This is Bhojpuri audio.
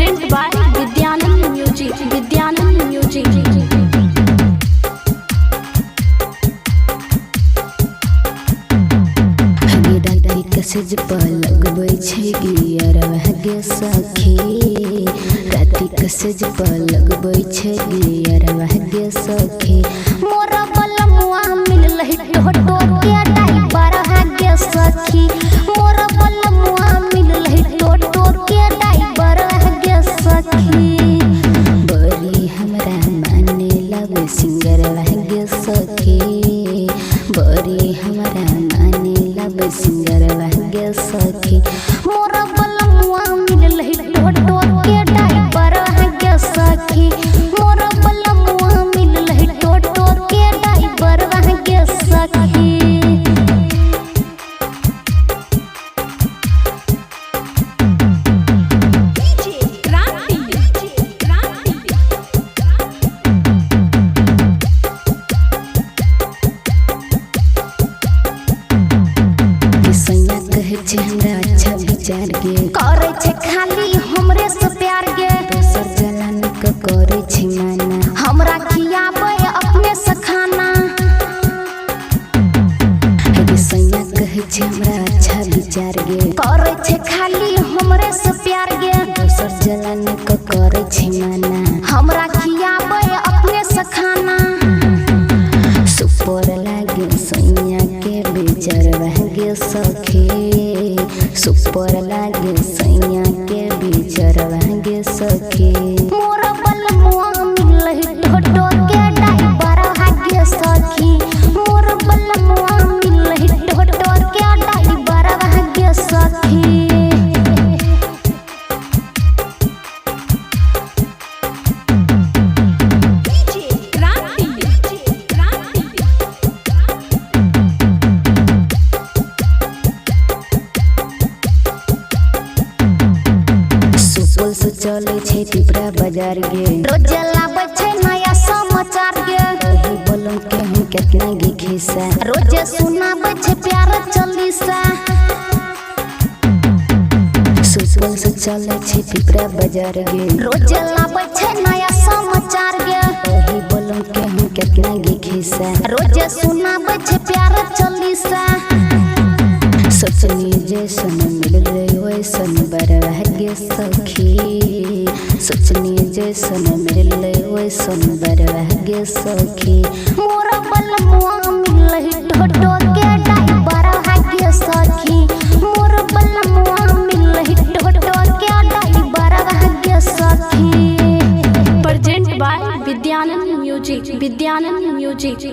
Present by Vidyanand Music. Vidyanand Music. कसेज लगबै छै गियरवा गे सखी राति कसेज लगबै छै गियरवा गे सखी मोरा बलमुआ मिललहि टोटो के ड्राइवर गे सखी मोरा बलमुआ मिललहि टोटो के ड्राइवर गे सखी बड़ी हमरा माने लगे सिंगरवा गे सखी बड़ी हमरा माने लगे सिंगरवा गे सखी मोरा बलमुआ मिललहि टोटो के ड्राइवर गे सखी मोरा बलमुआ मिललहि टोटो के ड्राइवर गे सखी हमरा अच्छा विचार गे करे छे खाली हमरे से प्यार गे दोसर जलन के करे छे माना हमरा खियाबे अपने से खाना सैया कहे छे हमरा अच्छा विचार गे करे छे खाली हमरे से प्यार गे दोसर जलन के करे छे माना हमरा खियाबे अपने से खाना सुपर लागे सैया के बेचरवा गे सखी सुपर लागे सैया के बेचरवा गे सखी मोरा बलमुआ मिललहि टोटो के ड्राइवर गे सखी मोरा बलमुआ मिललहि टोटो के ड्राइवर गे सखी से चले छे पिपरा बाजार गे रोज लाबै छे नया समाचार गे वही बोलम के हम कितना गे खिस्सा रोज सुनाबै छे प्यार चालीसा सुपल से चले छे पिपरा बाजार गे रोज लाबै छे नया समाचार गे वही बोलम के हम कितना गे खिस्सा रोज सुनाबै छे प्यार चालीसा सोचनी जैसन मिल रही वैसन बरवा गे सखी सोचनी जैसन मिल रही वैसन बरवा गे सखी मोरा बलमुआ मिललहि टोटो के ड्राइवर गे सखी मोरा बलमुआ मिललहि टोटो के ड्राइवर गे सखी Present by Vidyanand Music. Vidyanand Music.